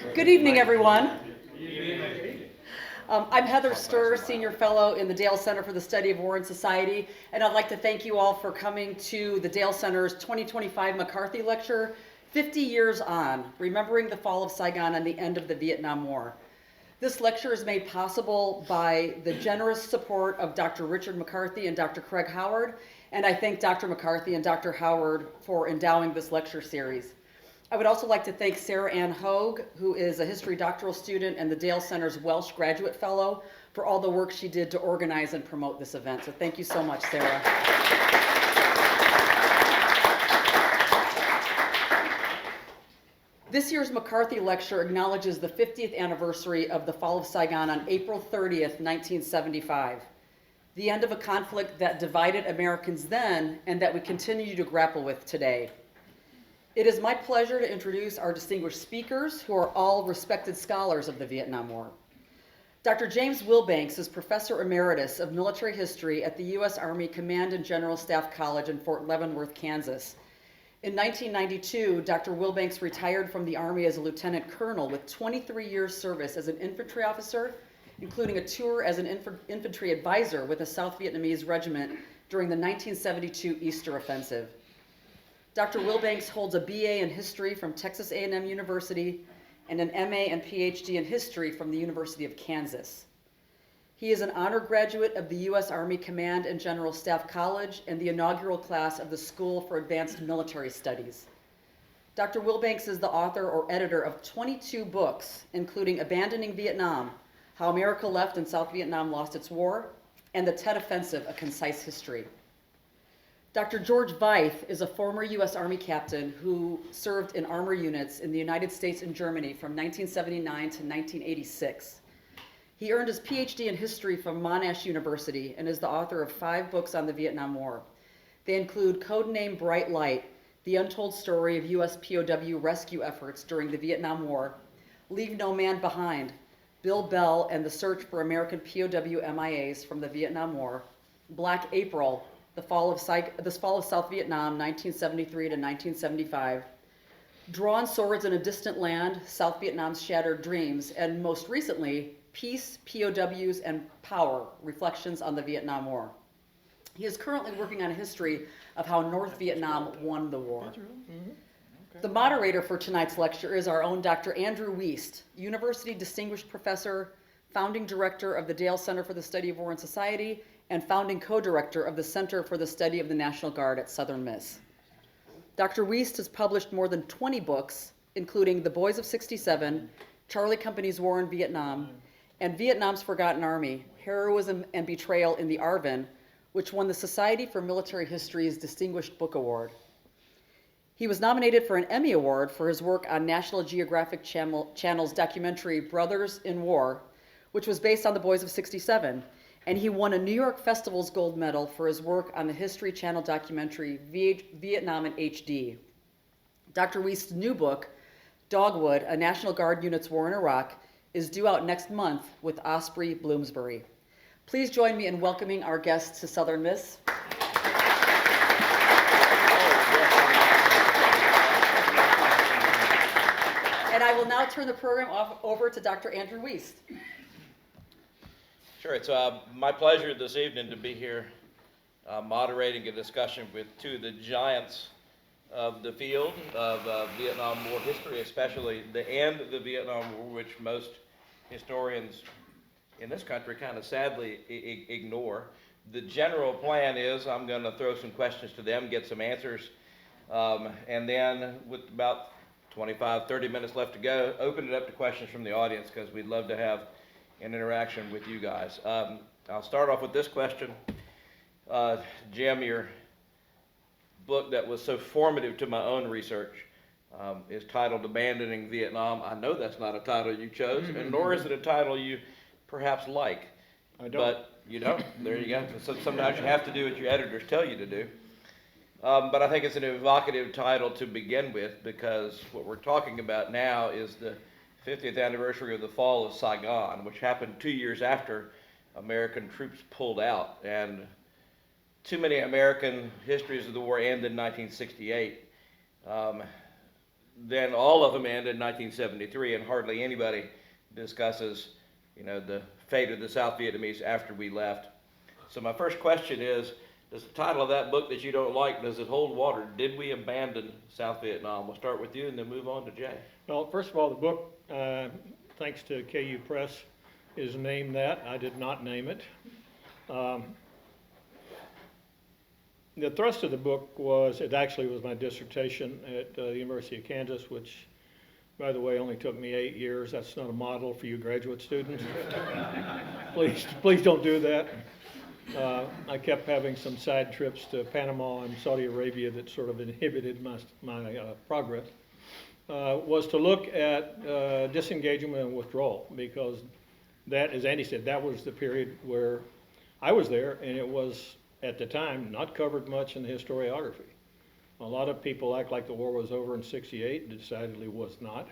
Good evening, everyone. I'm Heather Sturr, Senior Fellow in the Dale Center for the Study of War and Society, and I'd like to thank you all for coming to the Dale Center's 2025 McCarthy Lecture, 50 Years On, Remembering the Fall of Saigon and the End of the Vietnam War. This lecture is made possible by the generous support of Dr. Richard McCarthy and Dr. Craig Howard, and I thank Dr. McCarthy and Dr. Howard for endowing this lecture series. I would also like to thank Sarah Ann Hogue, who is a history doctoral student and the Dale Center's Welsh Graduate Fellow, for all the work she did to organize and promote this event. So thank you so much, Sarah. This year's McCarthy Lecture acknowledges the 50th anniversary of the fall of Saigon on April 30th, 1975. The end of a conflict that divided Americans then and that we continue to grapple with today. It is my pleasure to introduce our distinguished speakers, who are all respected scholars of the Vietnam War. Dr. James Wilbanks is Professor Emeritus of Military History at the U.S. Army Command and General Staff College in Fort Leavenworth, Kansas. In 1992, Dr. Wilbanks retired from the Army as a lieutenant colonel with 23 years service as an infantry officer, including a tour as an infantry advisor with a South Vietnamese regiment during the 1972 Easter Offensive. Dr. Wilbanks holds a BA in history from Texas A&M University and an MA and PhD in history from the University of Kansas. He is an honor graduate of the U.S. Army Command and General Staff College and the inaugural class of the School for Advanced Military Studies. Dr. Wilbanks is the author or editor of 22 books, including Abandoning Vietnam, How America Left and South Vietnam Lost Its War, and The Tet Offensive, A Concise History. Dr. George Veith is a former U.S. Army captain who served in armor units in the United States and Germany from 1979 to 1986. He earned his PhD in history from Monash University and is the author of 5 books on the Vietnam War. They include Codename Bright Light, The Untold Story of U.S. POW Rescue Efforts During the Vietnam War, Leave No Man Behind, Bill Bell and the Search for American POW MIAs from the Vietnam War, Black April, the fall of South Vietnam, 1973 to 1975, Drawn Swords in a Distant Land, South Vietnam's Shattered Dreams, and most recently, Peace, POWs, and Power, Reflections on the Vietnam War. He is currently working on a history of how North Vietnam won the war. The moderator for tonight's lecture is our own Dr. Andrew Wiest, University Distinguished Professor, founding director of the Dale Center for the Study of War and Society, and founding co-director of the Center for the Study of the National Guard at Southern Miss. Dr. Wiest has published more than 20 books, including The Boys of 67, Charlie Company's War in Vietnam, and Vietnam's Forgotten Army, Heroism and Betrayal in the Arvin, which won the Society for Military History's Distinguished Book Award. He was nominated for an Emmy Award for his work on National Geographic Channel's documentary Brothers in War, which was based on The Boys of 67, and he won a New York Festival's Gold Medal for his work on the History Channel documentary Vietnam in HD. Dr. Wiest's new book, Dogwood, A National Guard Unit's War in Iraq, is due out next month with Osprey Bloomsbury. Please join me in welcoming our guests to Southern Miss. And I will now turn the program over to Dr. Andrew Wiest. Sure, it's my pleasure this evening to be here moderating a discussion with two of the giants of the field of Vietnam War history, especially the end of the Vietnam War, which most historians in this country kind of sadly ignore. The general plan is I'm going to throw some questions to them, get some answers, and then with about 25, 30 minutes left to go, open it up to questions from the audience because we'd love to have an interaction with you guys. I'll start off with this question. Jim, your book that was so formative to my own research is titled Abandoning Vietnam. I know that's not a title you chose, and nor is it a title you perhaps like. I don't. But you don't. There you go. So sometimes you have to do what your editors tell you to do. But I think it's an evocative title to begin with because what we're talking about now is the 50th anniversary of the fall of Saigon, which happened 2 years after American troops pulled out. And too many American histories of the war ended in 1968. then all of them end in 1973, and hardly anybody discusses, the fate of the South Vietnamese after we left. So my first question is, does the title of that book that you don't like, does it hold water? Did we abandon South Vietnam? We'll start with you and then move on to Jay. Well, first of all, the book, thanks to KU Press, is named that. I did not name it. The thrust of the book it actually was my dissertation at the University of Kansas, which, by the way, only took me 8 years. That's not a model for you graduate students. Please don't do that. I kept having some side trips to Panama and Saudi Arabia that sort of inhibited my progress. Was to look at disengagement and withdrawal, because that, as Andy said, that was the period where I was there, and it was, at the time, not covered much in the historiography. A lot of people act like the war was over in '68, and decidedly was not.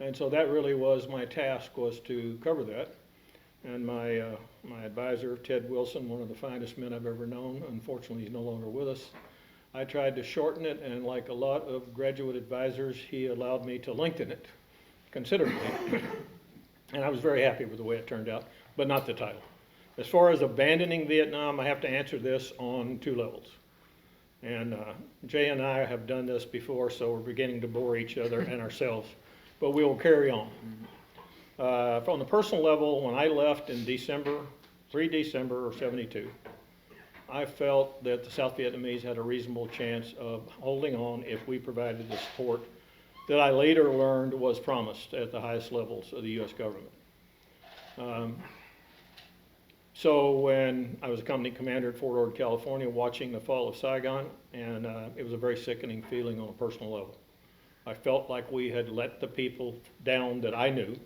And so that really was my task, was to cover that. And my advisor, Ted Wilson, one of the finest men I've ever known, unfortunately he's no longer with us, I tried to shorten it, and like a lot of graduate advisors, he allowed me to lengthen it considerably. And I was very happy with the way it turned out, but not the title. As far as abandoning Vietnam, I have to answer this on 2 levels. And Jay and I have done this before, so we're beginning to bore each other and ourselves, but we will carry on. From the personal level, when I left in December of '72, I felt that the South Vietnamese had a reasonable chance of holding on if we provided the support that I later learned was promised at the highest levels of the U.S. government. So when I was a company commander at Fort Ord, California, watching the fall of Saigon, and it was a very sickening feeling on a personal level. I felt like we had let the people down that I knew,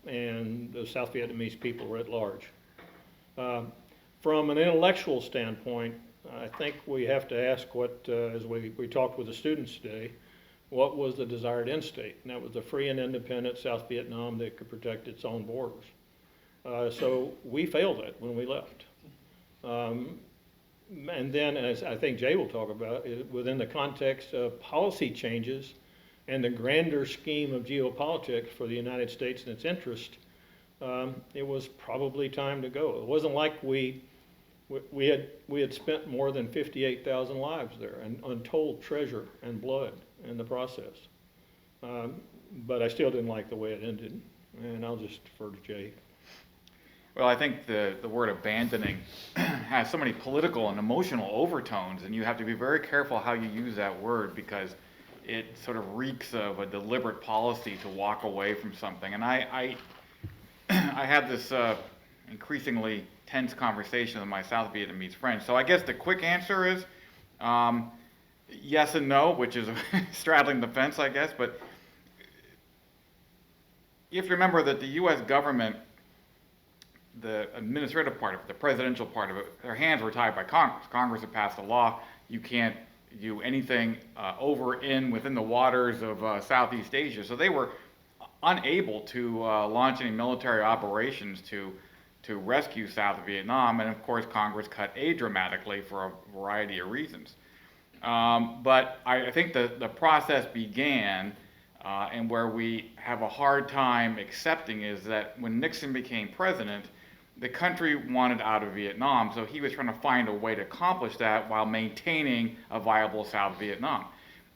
and the South Vietnamese people were at large. From an intellectual standpoint, I think we have to ask as we talked with the students today, what was the desired end state? And that was a free and independent South Vietnam that could protect its own borders. So we failed it when we left. And then, as I think Jay will talk about, within the context of policy changes and the grander scheme of geopolitics for the United States and its interest, it was probably time to go. It wasn't like we had spent more than 58,000 lives there, and untold treasure and blood in the process. But I still didn't like the way it ended, and I'll just defer to Jay. Well, I think the word abandoning has so many political and emotional overtones, and you have to be very careful how you use that word, because it sort of reeks of a deliberate policy to walk away from something. And I have this increasingly tense conversation with my South Vietnamese friends. So I guess the quick answer is yes and no, which is straddling the fence, I guess. But you have to remember that the U.S. government, the administrative part of it, the presidential part of it, their hands were tied by Congress. Congress had passed a law. You can't do anything within the waters of Southeast Asia. So they were unable to launch any military operations to rescue South Vietnam. And of course, Congress cut aid dramatically for a variety of reasons. But I think the process began, and where we have a hard time accepting is that when Nixon became president, the country wanted out of Vietnam, so he was trying to find a way to accomplish that while maintaining a viable South Vietnam.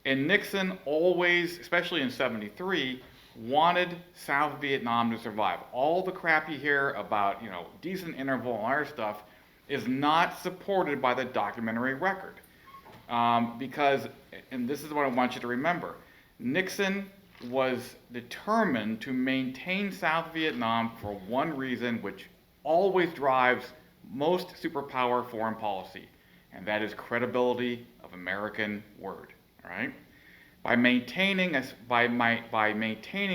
And Nixon always, especially in '73, wanted South Vietnam to survive. All the crap you hear about, decent interval and other stuff is not supported by the documentary record. Because, and this is what I want you to remember, Nixon was determined to maintain South Vietnam for one reason, which always drives most superpower foreign policy, and that is credibility of American word. All right? By maintaining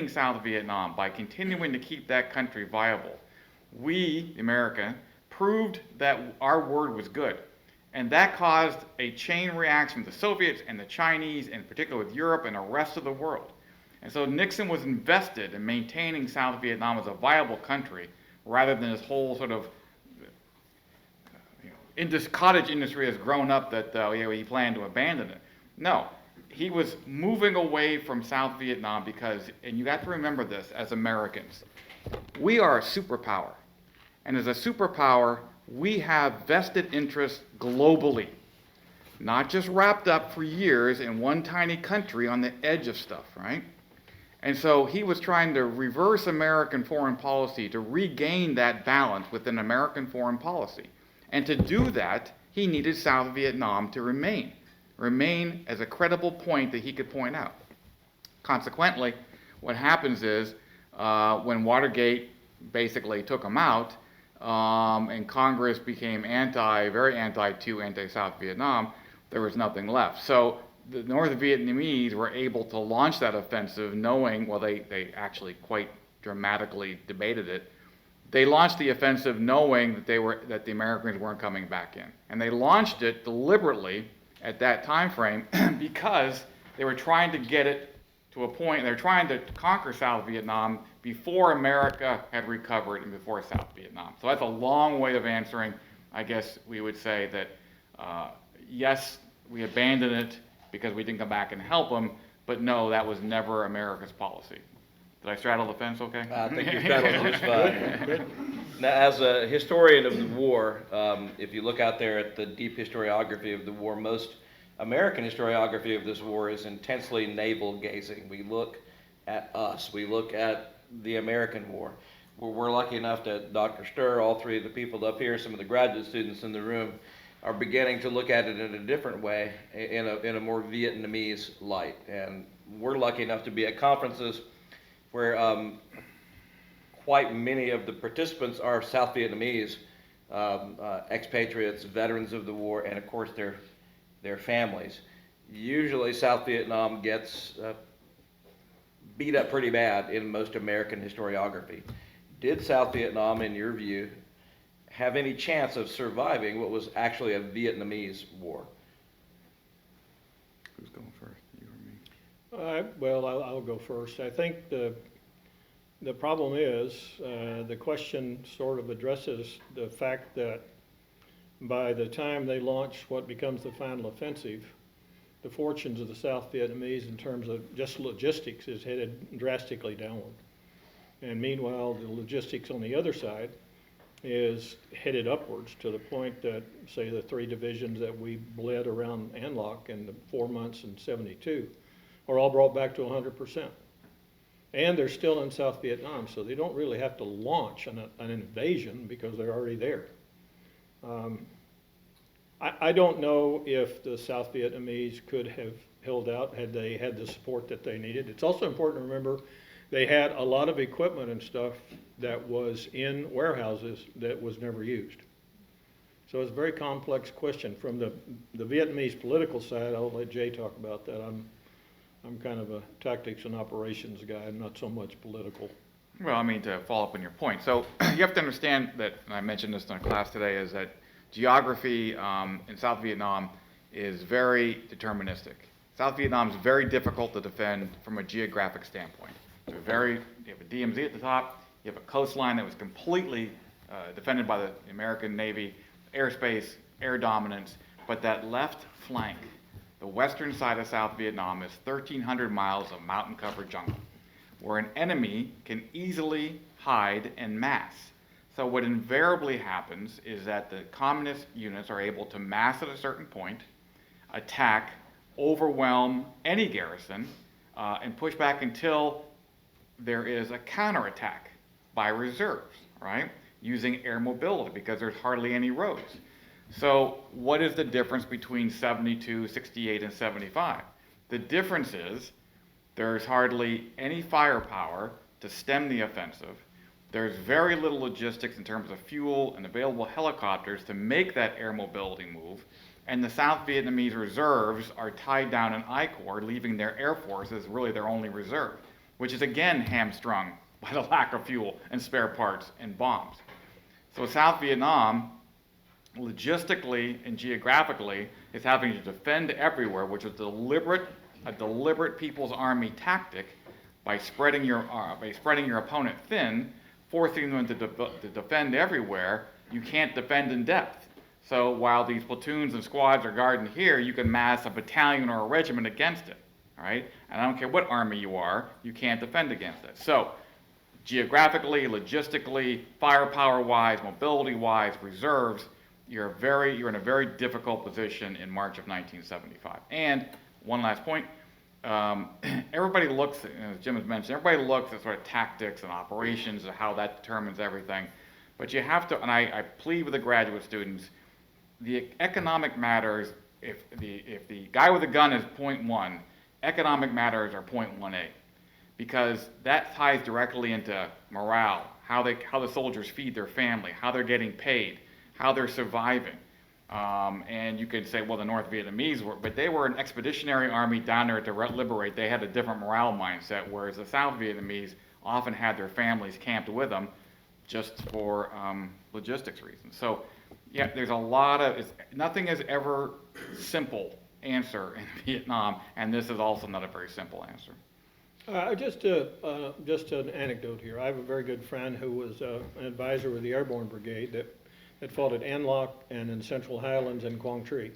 South Vietnam, by continuing to keep that country viable, we, America, proved that our word was good. And that caused a chain reaction with the Soviets and the Chinese, and in particular with Europe and the rest of the world. And so Nixon was invested in maintaining South Vietnam as a viable country, rather than this whole sort of cottage industry has grown up that he planned to abandon it. No, he was moving away from South Vietnam because, and you have to remember this as Americans, we are a superpower. And as a superpower, we have vested interests globally, not just wrapped up for years in one tiny country on the edge of stuff, right? And so he was trying to reverse American foreign policy to regain that balance within American foreign policy. And to do that, he needed South Vietnam to remain as a credible point that he could point out. Consequently, what happens is when Watergate basically took him out, and Congress became very anti-South Vietnam, there was nothing left. So the North Vietnamese were able to launch that offensive knowing, well, they actually quite dramatically debated it. They launched the offensive knowing that the Americans weren't coming back in. And they launched it deliberately at that time frame because they were trying to get it to a point, they're trying to conquer South Vietnam before America had recovered and before South Vietnam. So that's a long way of answering. I guess we would say that, yes, we abandoned it because we didn't come back and help them, but no, that was never America's policy. Did I straddle the fence okay? I think you straddled just fine. Now, as a historian of the war, if you look out there at the deep historiography of the war, most American historiography of this war is intensely navel gazing. We look at us. We look at the American war. We're lucky enough that Dr. Sturr, all three of the people up here, some of the graduate students in the room, are beginning to look at it in a different way, in a more Vietnamese light. And we're lucky enough to be at conferences where quite many of the participants are South Vietnamese, expatriates, veterans of the war, and of course their families. Usually South Vietnam gets beat up pretty bad in most American historiography. Did South Vietnam, in your view, have any chance of surviving what was actually a Vietnamese war? Who's going first, you or me? Well, I'll go first. I think the problem is, the question sort of addresses the fact that by the time they launch what becomes the final offensive, the fortunes of the South Vietnamese in terms of just logistics is headed drastically downward. And meanwhile, the logistics on the other side is headed upwards to the point that, say, the 3 divisions that we bled around An Loc in the 4 months in '72 are all brought back to 100%. And they're still in South Vietnam, so they don't really have to launch an invasion because they're already there. I don't know if the South Vietnamese could have held out had they had the support that they needed. It's also important to remember they had a lot of equipment and stuff that was in warehouses that was never used. So it's a very complex question. From the Vietnamese political side, I'll let Jay talk about that. I'm kind of a tactics and operations guy. I'm not so much political. Well, I mean, to follow up on your point. So you have to understand that, and I mentioned this in a class today, is that geography in South Vietnam is very deterministic. South Vietnam is very difficult to defend from a geographic standpoint. So you have a DMZ at the top, you have a coastline that was completely defended by the American Navy, airspace, air dominance, but that left flank, the western side of South Vietnam, is 1,300 miles of mountain-covered jungle, where an enemy can easily hide and mass. So what invariably happens is that the communist units are able to mass at a certain point, attack, overwhelm any garrison, and push back until there is a counterattack by reserves, right? Using air mobility because there's hardly any roads. So what is the difference between 72, 68, and 75? The difference is there's hardly any firepower to stem the offensive. There's very little logistics in terms of fuel and available helicopters to make that air mobility move. And the South Vietnamese reserves are tied down in I Corps, leaving their air force as really their only reserve, which is again hamstrung by the lack of fuel and spare parts and bombs. So South Vietnam, logistically and geographically, is having to defend everywhere, which is a deliberate People's Army tactic by spreading your opponent thin, forcing them to defend everywhere. You can't defend in depth. So while these platoons and squads are guarding here, you can mass a battalion or a regiment against it. right? And I don't care what army you are, you can't defend against it. So, geographically, logistically, firepower-wise, mobility-wise, reserves, you're in a very difficult position in March of 1975. And one last point, everybody looks, as Jim has mentioned, everybody looks at sort of tactics and operations and how that determines everything. But you have to, and I plead with the graduate students, the economic matters, if the guy with the gun is 0.1, economic matters are 0.18. Because that ties directly into morale, how the soldiers feed their family, how they're getting paid, how they're surviving. And you could say, well, the North Vietnamese but they were an expeditionary army down there to liberate. They had a different morale mindset, whereas the South Vietnamese often had their families camped with them just for logistics reasons. So, yeah, there's a lot of, nothing is ever simple answer in Vietnam, and this is also not a very simple answer. Just an anecdote here. I have a very good friend who was an advisor with the Airborne Brigade that fought at An Loc and in Central Highlands and Quang Tri.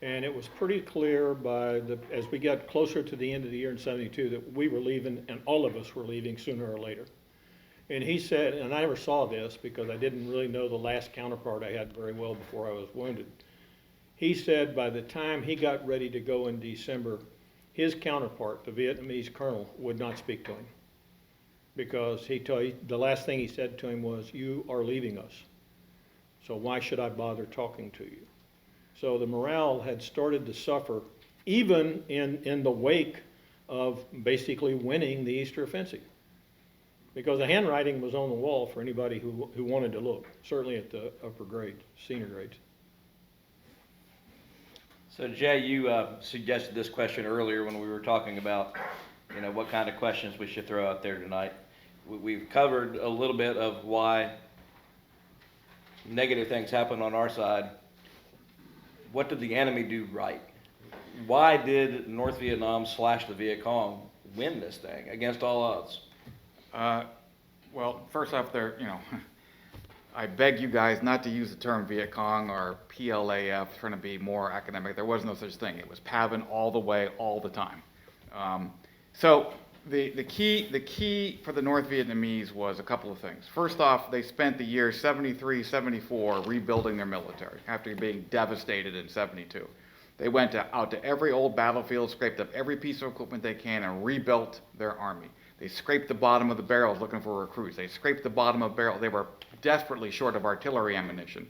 And it was pretty clear as we got closer to the end of the year in '72 that we were leaving, and all of us were leaving sooner or later. And he said, and I never saw this because I didn't really know the last counterpart I had very well before I was wounded. He said by the time he got ready to go in December, his counterpart, the Vietnamese colonel, would not speak to him because the last thing he said to him was, "You are leaving us, so why should I bother talking to you?" So the morale had started to suffer even in the wake of basically winning the Easter Offensive, because the handwriting was on the wall for anybody who wanted to look, certainly at the upper grades, senior grades. So Jay, you suggested this question earlier when we were talking about, what kind of questions we should throw out there tonight. We've covered a little bit of why negative things happen on our side. What did the enemy do right? Why did North Vietnam / the Viet Cong win this thing against all odds? Well, first off, I beg you guys not to use the term Viet Cong or PLAF, trying to be more academic. There was no such thing. It was PAVN all the way, all the time. So the key for the North Vietnamese was a couple of things. First off, they spent the year 73, 74 rebuilding their military after being devastated in 72. They went out to every old battlefield, scraped up every piece of equipment they can, and rebuilt their army. They scraped the bottom of the barrels looking for recruits. They scraped the bottom of barrels. They were desperately short of artillery ammunition.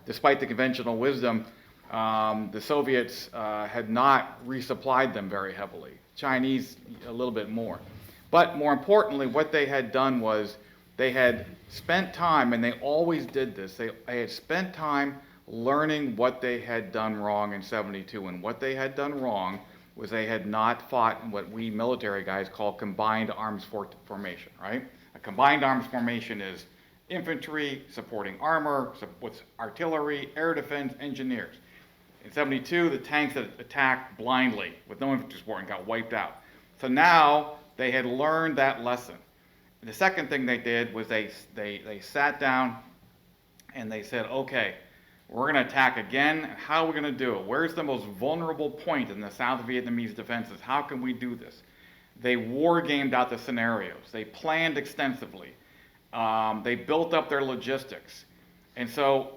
Despite the conventional wisdom, the Soviets had not resupplied them very heavily. Chinese, a little bit more. But more importantly, what they had done was they had spent time, and they always did this, they had spent time learning what they had done wrong in 72. And what they had done wrong was they had not fought in what we military guys call combined arms formation, right? A combined arms formation is infantry supporting armor with artillery, air defense, engineers. In 72, the tanks had attacked blindly with no infantry support and got wiped out. So now they had learned that lesson. And the second thing they did was they sat down and they said, okay, we're going to attack again. How are we going to do it? Where's the most vulnerable point in the South Vietnamese defenses? How can we do this? They war-gamed out the scenarios. They planned extensively. They built up their logistics. And so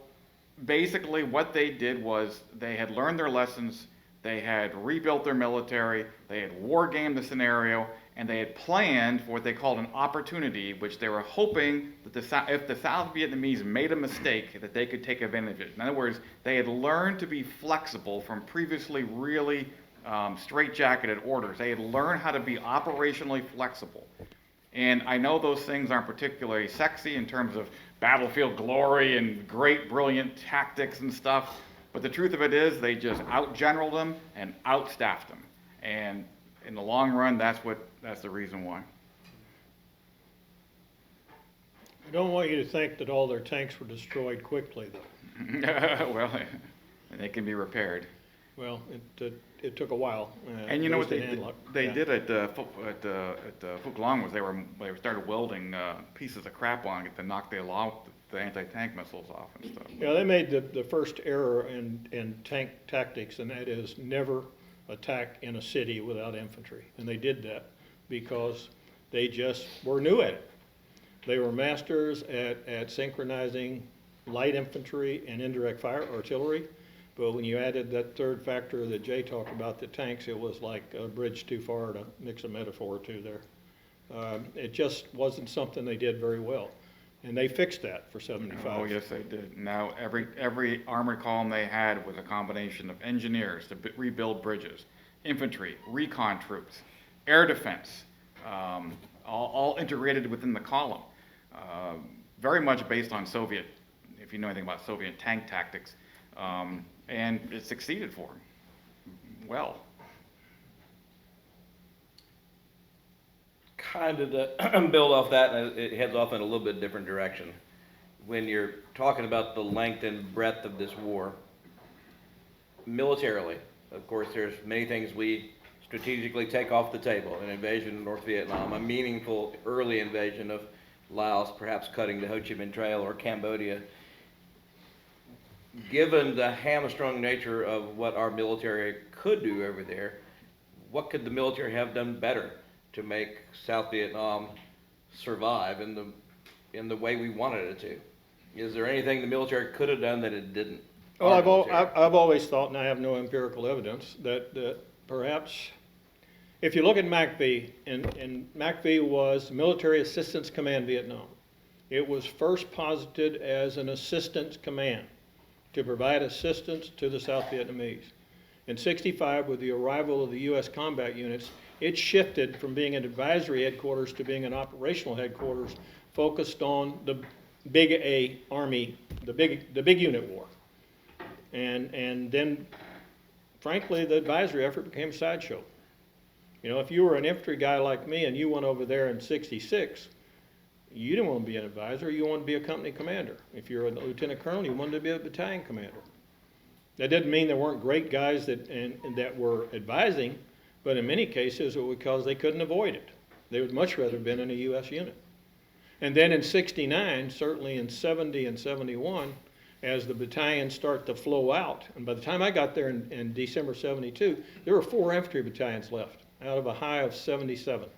basically what they did was they had learned their lessons, they had rebuilt their military, they had war-gamed the scenario, and they had planned for what they called an opportunity, which they were hoping that if the South Vietnamese made a mistake, that they could take advantage of it. In other words, they had learned to be flexible from previously really straitjacketed orders. They had learned how to be operationally flexible. And I know those things aren't particularly sexy in terms of battlefield glory and great, brilliant tactics and stuff, but the truth of it is they just out-generaled them and out-staffed them. And in the long run, that's the reason why. I don't want you to think that all their tanks were destroyed quickly, though. Well, they can be repaired. Well, it took a while. And you know what they did at Phuc Long was they started welding pieces of crap on it to knock the anti-tank missiles off and stuff. Yeah, they made the first error in tank tactics, and that is never attack in a city without infantry. And they did that because they just were new at it. They were masters at synchronizing light infantry and indirect fire artillery. But when you added that third factor that Jay talked about, the tanks, it was like a bridge too far to mix a metaphor or two there. It just wasn't something they did very well. And they fixed that for 75. Oh, yes, they did. Now, every armored column they had was a combination of engineers to rebuild bridges, infantry, recon troops, air defense, all integrated within the column. Very much based on Soviet, if you know anything about Soviet tank tactics. And it succeeded for them well. Kind of to build off that, and it heads off in a little bit different direction. When you're talking about the length and breadth of this war, militarily, of course, there's many things we strategically take off the table. An invasion of North Vietnam, a meaningful early invasion of Laos, perhaps cutting the Ho Chi Minh Trail, or Cambodia. Given the hamstrung nature of what our military could do over there, what could the military have done better to make South Vietnam survive in the way we wanted it to? Is there anything the military could have done that it didn't? Well, I've always thought, and I have no empirical evidence, that perhaps if you look at MACV, and MACV was Military Assistance Command Vietnam. It was first posited as an assistance command to provide assistance to the South Vietnamese. In '65, with the arrival of the U.S. combat units, it shifted from being an advisory headquarters to being an operational headquarters focused on the big A Army, the big unit war. And then, frankly, the advisory effort became a sideshow. You know, if you were an infantry guy like me and you went over there in '66, you didn't want to be an advisor, you wanted to be a company commander. If you're a lieutenant colonel, you wanted to be a battalion commander. That didn't mean there weren't great guys that were advising, but in many cases it was because they couldn't avoid it. They would much rather have been in a U.S. unit. And then in '69, certainly in '70 and '71, as the battalions start to flow out, and by the time I got there in December '72, there were 4 infantry battalions left out of a high of 77.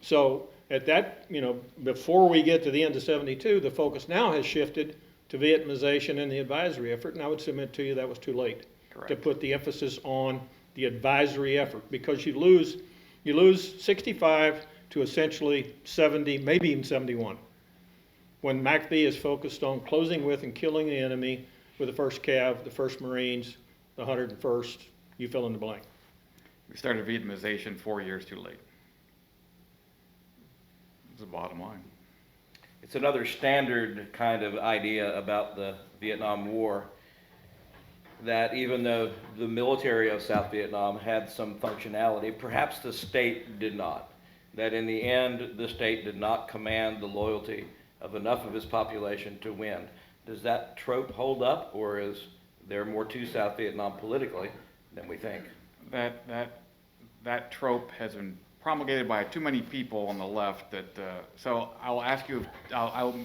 So at that, you know, before we get to the end of '72, the focus now has shifted to Vietnamization and the advisory effort, and I would submit to you that was too late. Correct. To put the emphasis on the advisory effort, because you lose 65 to essentially 70, maybe even 71. When MACV is focused on closing with and killing the enemy with the 1st Cav, the 1st Marines, the 101st, you fill in the blank. We started Vietnamization 4 years too late. That's the bottom line. It's another standard kind of idea about the Vietnam War, that even though the military of South Vietnam had some functionality, perhaps the state did not. That in the end, the state did not command the loyalty of enough of its population to win. Does that trope hold up, or is there more to South Vietnam politically than we think? That trope has been promulgated by too many people on the left that, so I'll ask you, I'll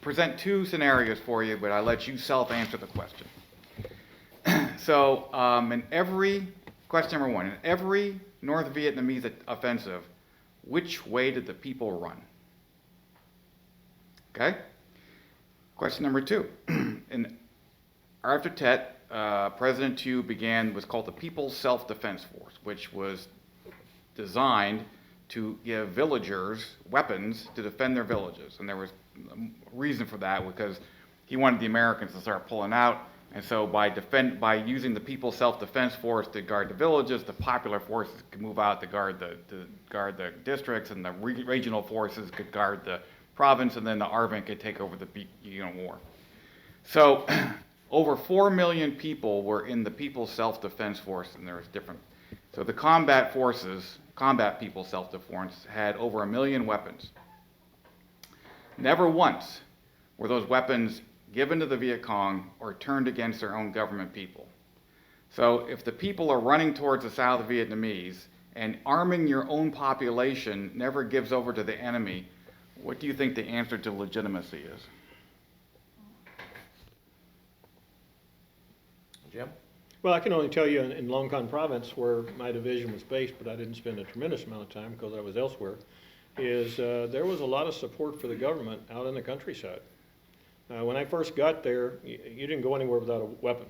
present 2 scenarios for you, but I'll let you self-answer the question. So, question number 1, in every North Vietnamese offensive, which way did the people run? Okay? Question number 2, after Tet, President Thieu began what's called the People's Self-Defense Force, which was designed to give villagers weapons to defend their villages. And there was a reason for that, because he wanted the Americans to start pulling out. And so by using the People's Self-Defense Force to guard the villages, the popular forces could move out to guard the districts, and the regional forces could guard the province, and then the ARVN could take over the war. So over 4 million people were in the People's Self-Defense Force, and there was different. So the combat People's Self-Defense had over 1 million weapons. Never once were those weapons given to the Viet Cong or turned against their own government people. So if the people are running towards the South Vietnamese and arming your own population never gives over to the enemy, what do you think the answer to legitimacy is? Jim? Well, I can only tell you in Long Con province, where my division was based, but I didn't spend a tremendous amount of time because I was elsewhere, is there was a lot of support for the government out in the countryside. When I first got there, you didn't go anywhere without a weapon.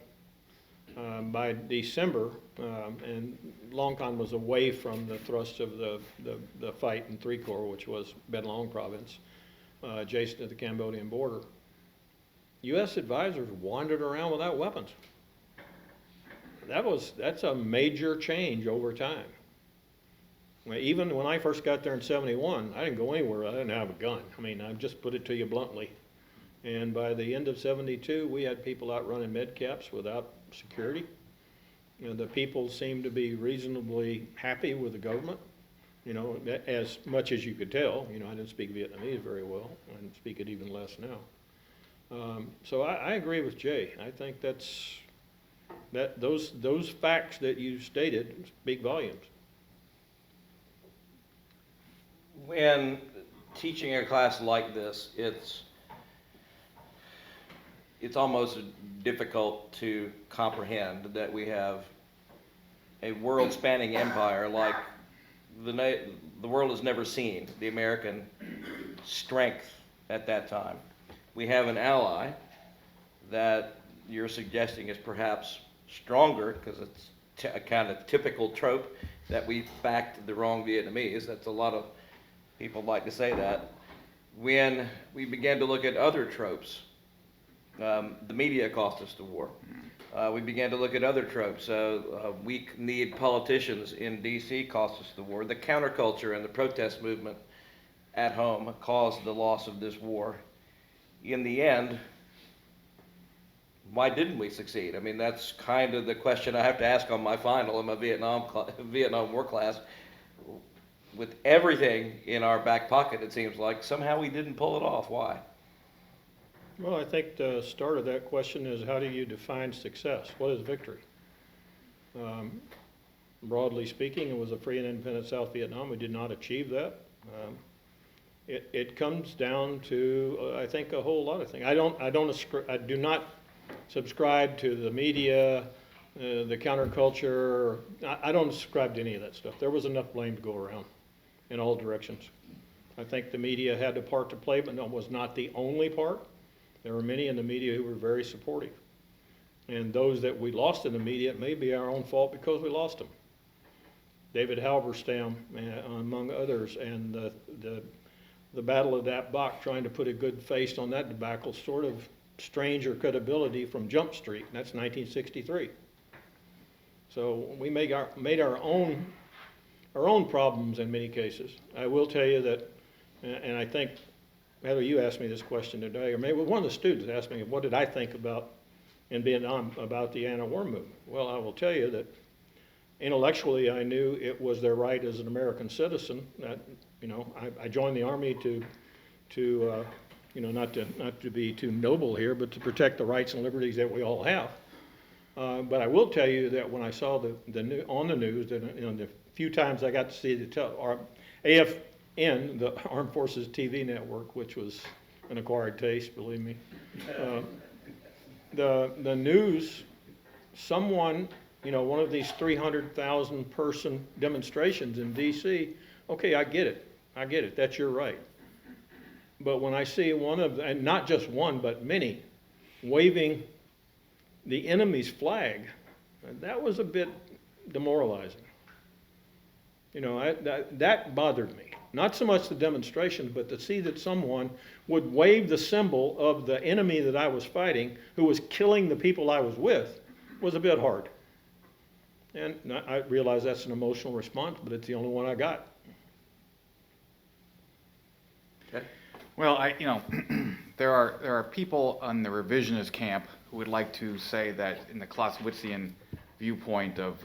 By December, and Long Con was away from the thrust of the fight in Three Corps, which was Ben Long province, adjacent to the Cambodian border. U.S. advisors wandered around without weapons. That's a major change over time. Even when I first got there in '71, I didn't go anywhere. I didn't have a gun. I mean, I just put it to you bluntly. And by the end of '72, we had people out running med caps without security. You know, the people seemed to be reasonably happy with the government. You know, as much as you could tell. You know, I didn't speak Vietnamese very well. I speak it even less now. So I agree with Jay. I think those facts that you stated speak volumes. When teaching a class like this, it's almost difficult to comprehend that we have a world-spanning empire like the world has never seen, the American strength at that time. We have an ally that you're suggesting is perhaps stronger, because it's a kind of typical trope that we backed the wrong Vietnamese. That's a lot of people like to say that. When we began to look at other tropes, the media cost us the war. We began to look at other tropes. Weak-kneed politicians in D.C. cost us the war. The counterculture and the protest movement at home caused the loss of this war. In the end, why didn't we succeed? I mean, that's kind of the question I have to ask on my final in my Vietnam War class. With everything in our back pocket, it seems like somehow we didn't pull it off. Why? Well, I think the start of that question is, how do you define success? What is victory? Broadly speaking, it was a free and independent South Vietnam. We did not achieve that. It comes down to, I think, a whole lot of things. I do not subscribe to the media, the counterculture. I don't subscribe to any of that stuff. There was enough blame to go around in all directions. I think the media had a part to play, but it was not the only part. There were many in the media who were very supportive. And those that we lost in the media, it may be our own fault because we lost them. David Halberstam, among others, and the Battle of Dat Bach, trying to put a good face on that debacle, sort of strained your credibility from Jump Street, and that's 1963. So we made our own problems in many cases. I will tell you that, and I think, Heather, you asked me this question today, or maybe one of the students asked me, what did I think about in Vietnam about the anti-war movement? Well, I will tell you that intellectually I knew it was their right as an American citizen. That, you know, I joined the Army to you know, not to be too noble here, but to protect the rights and liberties that we all have. But I will tell you that when I saw on the news, that, you know, the few times I got to see AFN, the Armed Forces TV network, which was an acquired taste, believe me, the news, someone, you know, one of these 300,000 person demonstrations in D.C., okay, I get it, that's your right. But when I see and not just one, but many, waving the enemy's flag, that was a bit demoralizing. You know, that bothered me. Not so much the demonstration, but to see that someone would wave the symbol of the enemy that I was fighting, who was killing the people I was with, was a bit hard. And I realize that's an emotional response, but it's the only one I got. Okay. Well, you know, there are people on the revisionist camp who would like to say that in the Clausewitzian viewpoint of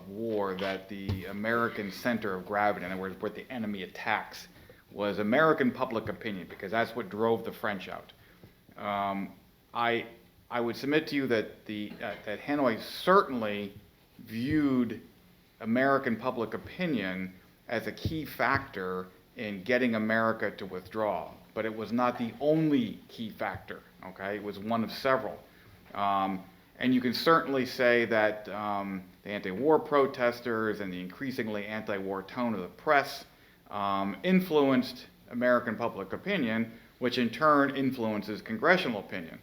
war, that the American center of gravity, in other words, where the enemy attacks, was American public opinion, because that's what drove the French out. I would submit to you that that Hanoi certainly viewed American public opinion as a key factor in getting America to withdraw, but it was not the only key factor. Okay, it was one of several. And you can certainly say that the anti-war protesters and the increasingly anti-war tone of the press influenced American public opinion, which in turn influences congressional opinion.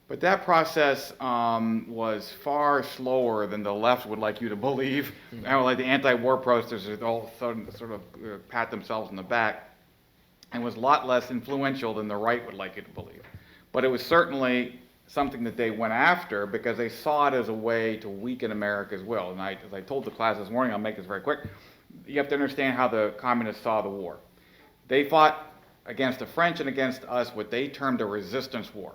But that process was far slower than the left would like you to believe. Like the anti-war protesters all of a sudden sort of pat themselves on the back, and was a lot less influential than the right would like you to believe. But it was certainly something that they went after because they saw it as a way to weaken America's will. And as I told the class this morning, I'll make this very quick, you have to understand how the communists saw the war. They fought against the French and against us what they termed a resistance war.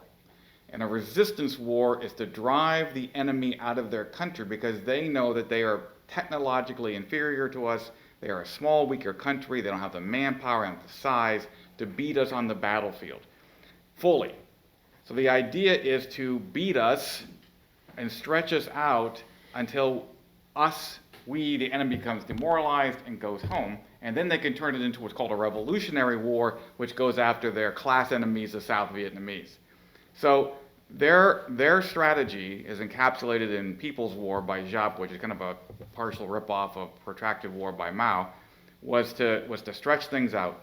And a resistance war is to drive the enemy out of their country because they know that they are technologically inferior to us. They are a small, weaker country. They don't have the manpower and the size to beat us on the battlefield fully. So the idea is to beat us and stretch us out until the enemy, becomes demoralized and goes home. And then they can turn it into what's called a revolutionary war, which goes after their class enemies, the South Vietnamese. So their strategy is encapsulated in People's War by Giap, which is kind of a partial ripoff of Protracted War by Mao, was to stretch things out,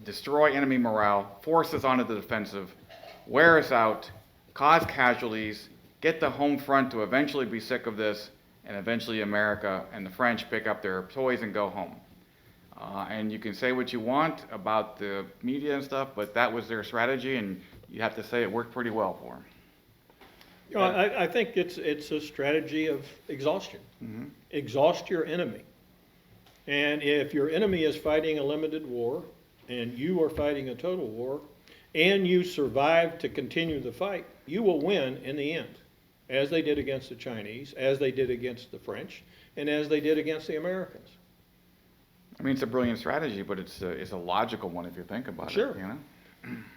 destroy enemy morale, force us onto the defensive, wear us out, cause casualties, get the home front to eventually be sick of this, and eventually America and the French pick up their toys and go home. And you can say what you want about the media and stuff, but that was their strategy, and you have to say it worked pretty well for them. You know, I think it's a strategy of exhaustion. Mm-hmm. Exhaust your enemy. And if your enemy is fighting a limited war, and you are fighting a total war, and you survive to continue the fight, you will win in the end, as they did against the Chinese, as they did against the French, and as they did against the Americans. I mean, it's a brilliant strategy, but it's a logical one if you think about Sure. it. You know?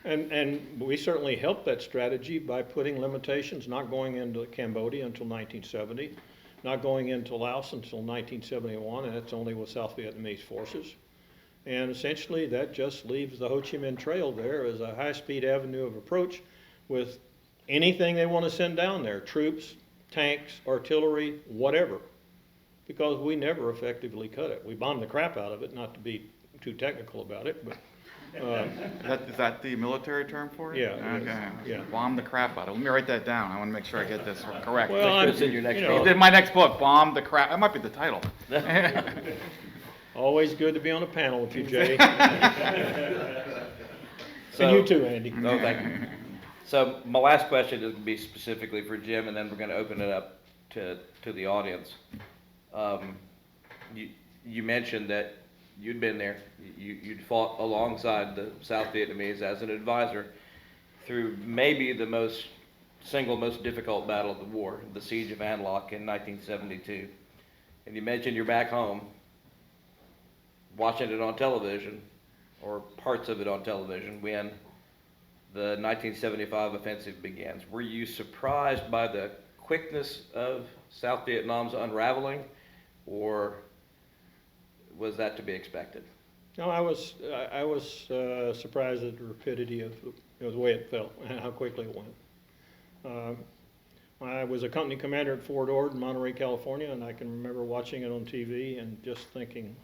And we certainly helped that strategy by putting limitations, not going into Cambodia until 1970, not going into Laos until 1971, and that's only with South Vietnamese forces. And essentially, that just leaves the Ho Chi Minh Trail there as a high-speed avenue of approach with anything they want to send down there, troops, tanks, artillery, whatever, because we never effectively cut it. We bombed the crap out of it, not to be too technical about it, but Is that the military term for it? Yeah, it is. Okay. Yeah. Bomb the crap out of it. Let me write that down. I want to make sure I get this correct. Well, It's in your next you book. know, In my next book, Bomb the Crap. That might be the title. always good to be on a panel with you, Jay. So- And you too, Andy. No, thank you. So my last question is going to be specifically for Jim, and then we're going to open it up to the audience. You mentioned that you'd been there. You'd fought alongside the South Vietnamese as an advisor through maybe the single most difficult battle of the war, the Siege of An Loc in 1972. And you mentioned you're back home watching it on television, or parts of it on television, when the 1975 offensive begins. Were you surprised by the quickness of South Vietnam's unraveling, or was that to be expected? No, I was surprised at the rapidity of the way it felt and how quickly it went. I was a company commander at Fort Ord in Monterey, California, and I can remember watching it on TV and just thinking,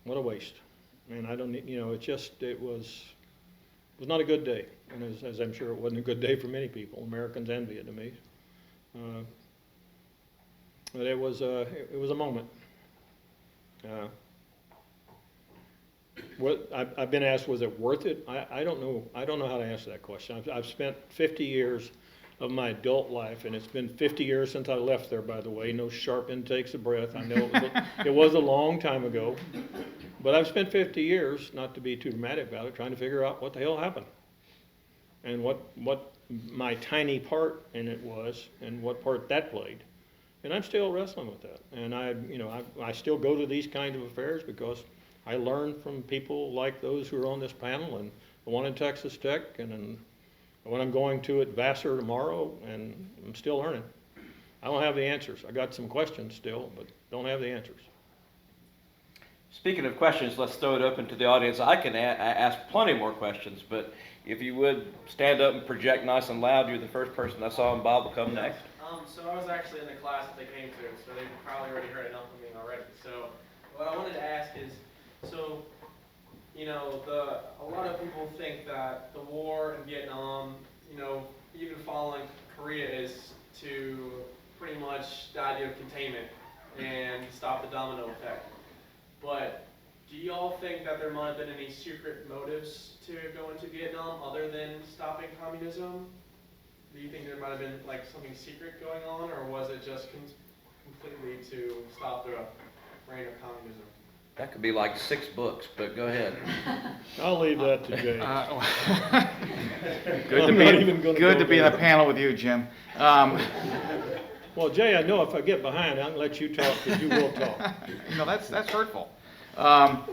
what a waste. And I don't, it was not a good day, and as I'm sure it wasn't a good day for many people, Americans and Vietnamese. But it was a moment. I've been asked, was it worth it? I don't know. I don't know how to answer that question. I've spent 50 years of my adult life, and it's been 50 years since I left there, by the way. No sharp intakes of breath. I know it was a long time ago, but I've spent 50 years, not to be too dramatic about it, trying to figure out what the hell happened, and what my tiny part in it was, and what part that played. And I'm still wrestling with that. And I still go to these kind of affairs because I learn from people like those who are on this panel, and the one in Texas Tech, and then when I'm going to at Vassar tomorrow, and I'm still learning. I don't have the answers. I got some questions still, but don't have the answers. Speaking of questions, let's throw it open to the audience. I can ask plenty more questions, but if you would stand up and project nice and loud, you're the first person I saw, and Bob will come next. So I was actually in the class that they came to, so they've probably already heard enough of me already. So what I wanted to ask is, so, you know, a lot of people think that the war in Vietnam, you know, even following Korea, is to pretty much the idea of containment and stop the domino effect. But do y'all think that there might have been any secret motives to go into Vietnam other than stopping communism? Do you think there might have been like something secret going on, or was it just completely to stop the reign of communism? That could be like 6 books, but go ahead. I'll leave that to Jay. Good I'm not even gonna good go to be in there. a panel with you, Jim. Well, Jay, I know if I get behind, I can let you talk, because you will talk. No, that's hurtful. No,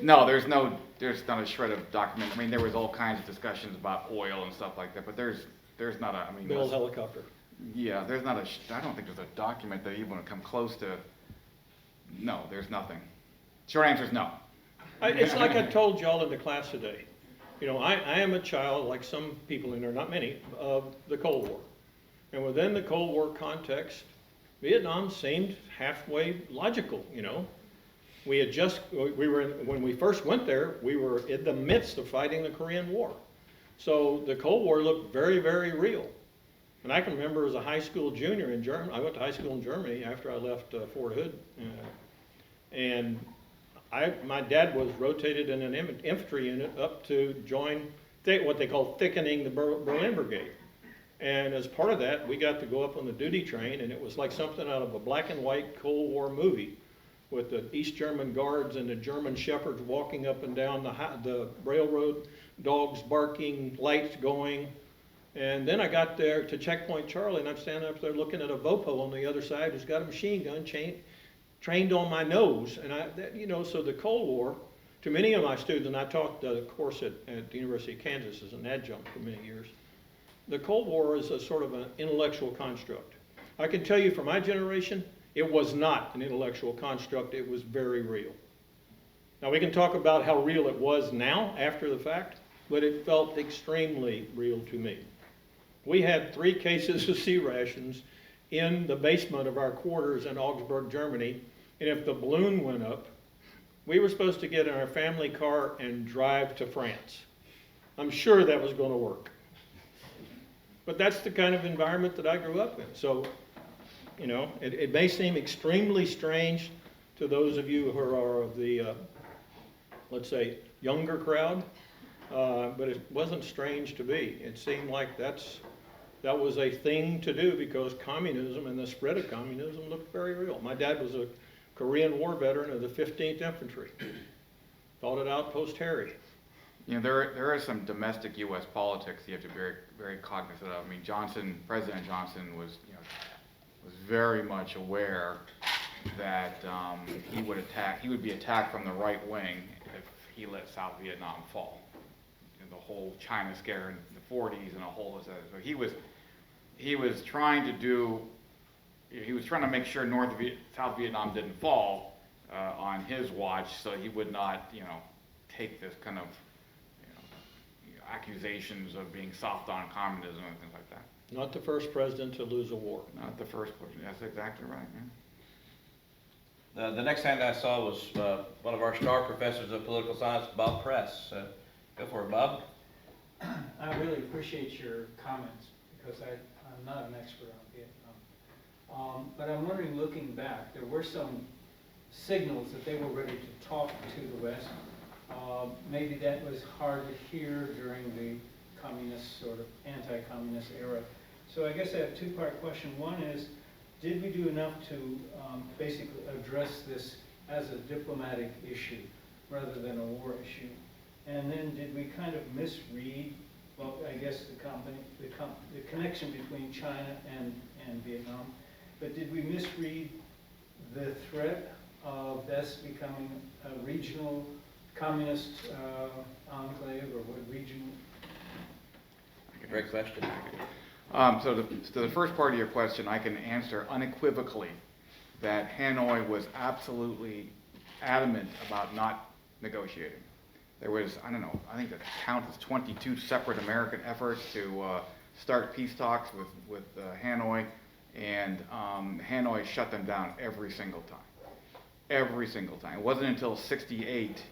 there's not a shred of document. I mean, there was all kinds of discussions about oil and stuff like that, but there's not a, I mean, The old helicopter. yeah, there's not a, I don't think there's a document that even would come close to, no, there's nothing. Short answer is no. It's like I told y'all in the class today. You know, I am a child, like some people in there, not many, of the Cold War. And within the Cold War context, Vietnam seemed halfway logical, you know. We had just, when we first went there, we were in the midst of fighting the Korean War. So the Cold War looked very, very real. And I can remember as a high school junior in Germany, I went to high school in Germany after I left Fort Hood. And my dad was rotated in an infantry unit up to join what they call thickening the Berlin Brigade. And as part of that, we got to go up on the duty train, and it was like something out of a black and white Cold War movie, with the East German guards and the German shepherds walking up and down the railroad, dogs barking, lights going. And then I got there to Checkpoint Charlie, and I'm standing up there looking at a VOPO on the other side who's got a machine gun trained on my nose. And you know, so the Cold War, to many of my students, and I taught a course at the University of Kansas as an adjunct for many years, the Cold War is a sort of an intellectual construct. I can tell you for my generation, it was not an intellectual construct, it was very real. Now we can talk about how real it was now after the fact, but it felt extremely real to me. We had 3 cases of sea rations in the basement of our quarters in Augsburg, Germany, and if the balloon went up, we were supposed to get in our family car and drive to France. I'm sure that was going to work. But that's the kind of environment that I grew up in. So, you know, it may seem extremely strange to those of you who are of the, let's say, younger crowd, but it wasn't strange to me. It seemed like that was a thing to do because communism and the spread of communism looked very real. My dad was a Korean War veteran of the 15th Infantry. Fought it out post-Harry. You know, there are some domestic U.S. politics you have to be very, very cognizant of. I mean, President Johnson was very much aware that he would be attacked from the right wing if he let South Vietnam fall. You know, the whole China scare in the 40s and a whole, so he was trying to make sure South Vietnam didn't fall on his watch, so he would not, you know, take this kind of accusations of being soft on communism and things like that. Not the first president to lose a war. Not the first president. That's exactly right, man. The next hand I saw was one of our star professors of political science, Bob Press. Go for it, Bob. I really appreciate your comments because I'm not an expert on Vietnam. But I'm wondering, looking back, there were some signals that they were ready to talk to the West. Maybe that was hard to hear during the communist, sort of anti-communist era. So I guess I have a 2-part question. One is, did we do enough to basically address this as a diplomatic issue rather than a war issue? And then did we kind of misread, well, I guess the connection between China and Vietnam, but did we misread the threat of this becoming a regional communist enclave, or what region? Great question. So the first part of your question, I can answer unequivocally that Hanoi was absolutely adamant about not negotiating. There was, I don't know, I think the count is 22 separate American efforts to start peace talks with Hanoi, and Hanoi shut them down every single time. Every single time. It wasn't until '68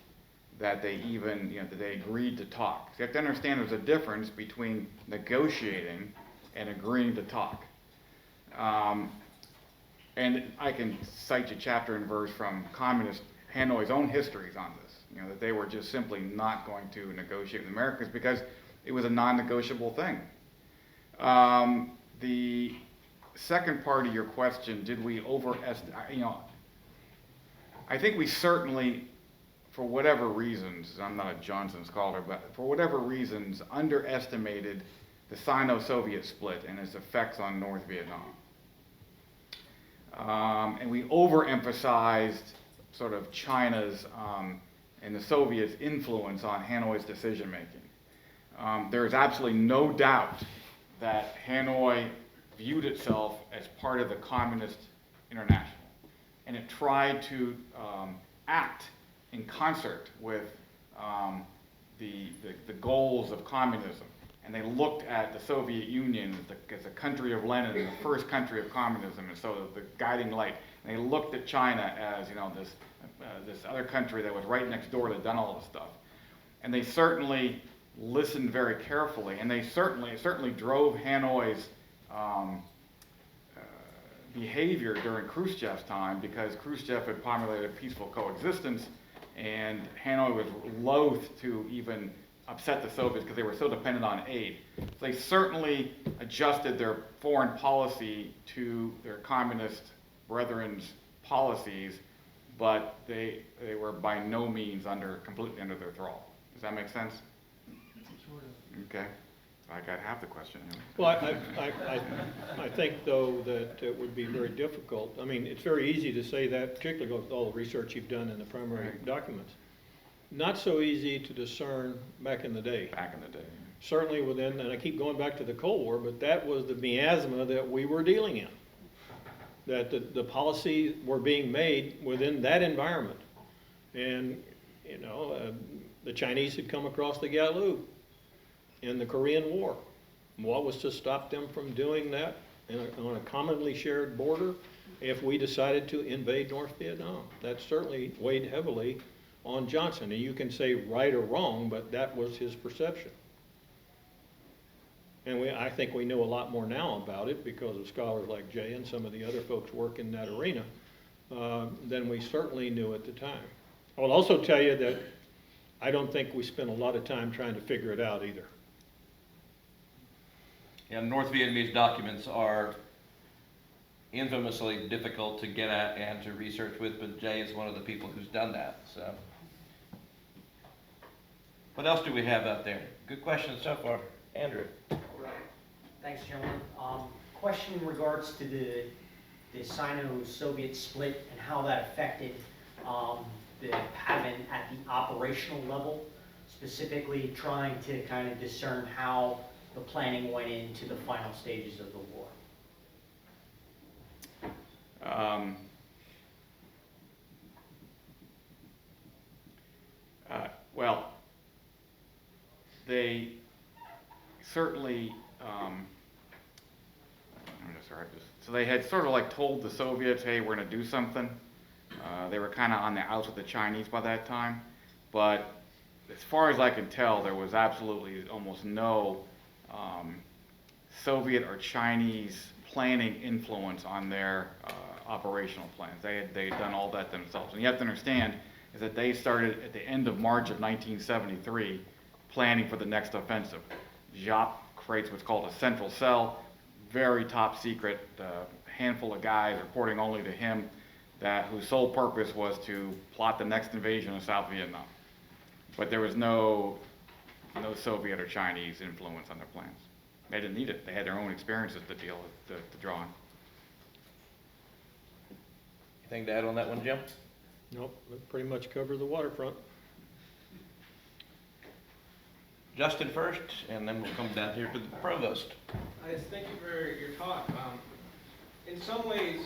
that they even, that they agreed to talk. So you have to understand there's a difference between negotiating and agreeing to talk. And I can cite you chapter and verse from Communist Hanoi's own histories on this, that they were just simply not going to negotiate with the Americans because it was a non-negotiable thing. The second part of your question, did we overestimate, I think we certainly, for whatever reasons, I'm not a Johnson scholar, but for whatever reasons, underestimated the Sino-Soviet split and its effects on North Vietnam. And we overemphasized sort of China's and the Soviets' influence on Hanoi's decision-making. There is absolutely no doubt that Hanoi viewed itself as part of the Communist International, and it tried to act in concert with the goals of communism. And they looked at the Soviet Union as the country of Lenin, and the first country of communism, and so the guiding light. And they looked at China as this other country that was right next door that done all this stuff. And they certainly listened very carefully, and they certainly drove Hanoi's behavior during Khrushchev's time, because Khrushchev had formulated peaceful coexistence, and Hanoi was loath to even upset the Soviets because they were so dependent on aid. So they certainly adjusted their foreign policy to their communist brethren's policies, but they were by no means completely under their thrall. Does that make sense? Sort of. Okay. I got half the question. Well, I think, though, that it would be very difficult. I mean, it's very easy to say that, particularly with all the research you've done in the primary documents. Not so easy to discern back in the day. Back in the day. Certainly within, and I keep going back to the Cold War, but that was the miasma that we were dealing in. That the policies were being made within that environment. And, the Chinese had come across the Yalu in the Korean War. What was to stop them from doing that on a commonly shared border if we decided to invade North Vietnam? That certainly weighed heavily on Johnson. And you can say right or wrong, but that was his perception. And I think we know a lot more now about it because of scholars like Jay and some of the other folks work in that arena than we certainly knew at the time. I will also tell you that I don't think we spent a lot of time trying to figure it out either. Yeah, North Vietnamese documents are infamously difficult to get at and to research with, but Jay is one of the people who's done that, so. What else do we have out there? Good questions so far. Andrew. Right. Thanks, gentlemen. Question in regards to the Sino-Soviet split and how that affected the PAVN at the operational level, specifically trying to kind of discern how the planning went into the final stages of the war. Well, they certainly, so they had sort of like told the Soviets, hey, we're going to do something. They were kind of on the outs with the Chinese by that time. But as far as I can tell, there was absolutely almost no Soviet or Chinese planning influence on their operational plans. They had done all that themselves. And you have to understand is that they started at the end of March of 1973 planning for the next offensive. Giap creates what's called a central cell, very top secret, handful of guys reporting only to him whose sole purpose was to plot the next invasion of South Vietnam. But there was no Soviet or Chinese influence on their plans. They didn't need it. They had their own experiences to deal with, to draw on. Anything to add on that one, Jim? Nope, that pretty much covered the waterfront. Justin first, and then we'll come down here to the provost. I just thank you for your talk. In some ways,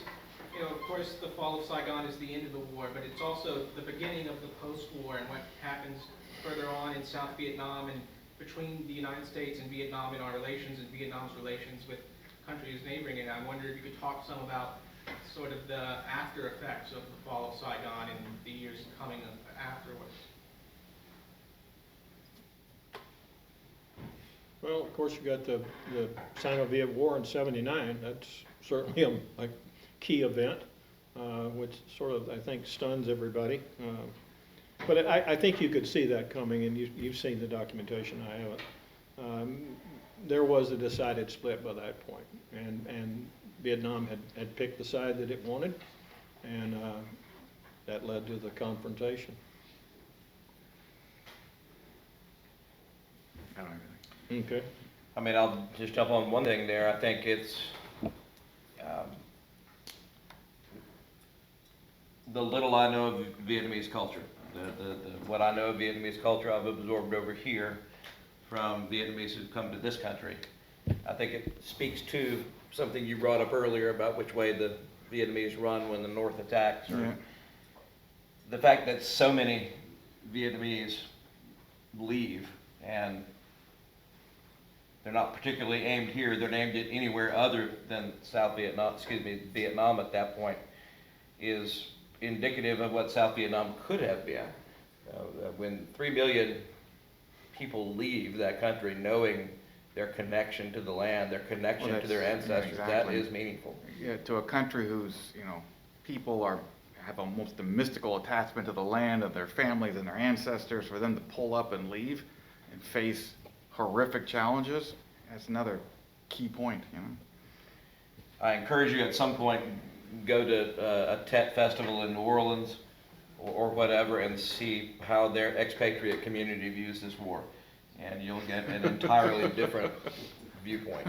you know, of course, the fall of Saigon is the end of the war, but it's also the beginning of the post-war and what happens further on in South Vietnam and between the United States and Vietnam and our relations and Vietnam's relations with countries neighboring it. I wonder if you could talk some about sort of the after effects of the fall of Saigon and the years coming afterwards. Well, of course, you got the Sino-Viet War in '79. That's certainly a key event, which sort of, I think, stuns everybody. But I think you could see that coming, and you've seen the documentation, I haven't. There was a decided split by that point, and Vietnam had picked the side that it wanted, and that led to the confrontation. I don't know. Okay. I mean, I'll just jump on one thing there. I think it's the little I know of Vietnamese culture. What I know of Vietnamese culture, I've absorbed over here from Vietnamese who've come to this country. I think it speaks to something you brought up earlier about which way the Vietnamese run when the North attacks, or Yeah. the fact that so many Vietnamese leave, and they're not particularly aimed here, they're aimed at anywhere other than Vietnam at that point, is indicative of what South Vietnam could have been. When 3 million people leave that country knowing their connection to the land, their connection to their ancestors, that is meaningful. Yeah, to a country whose, people have almost a mystical attachment to the land of their families and their ancestors, for them to pull up and leave and face horrific challenges, that's another key point, I encourage you at some point, go to a Tet festival in New Orleans or whatever and see how their expatriate community views this war. And you'll get an entirely different viewpoint.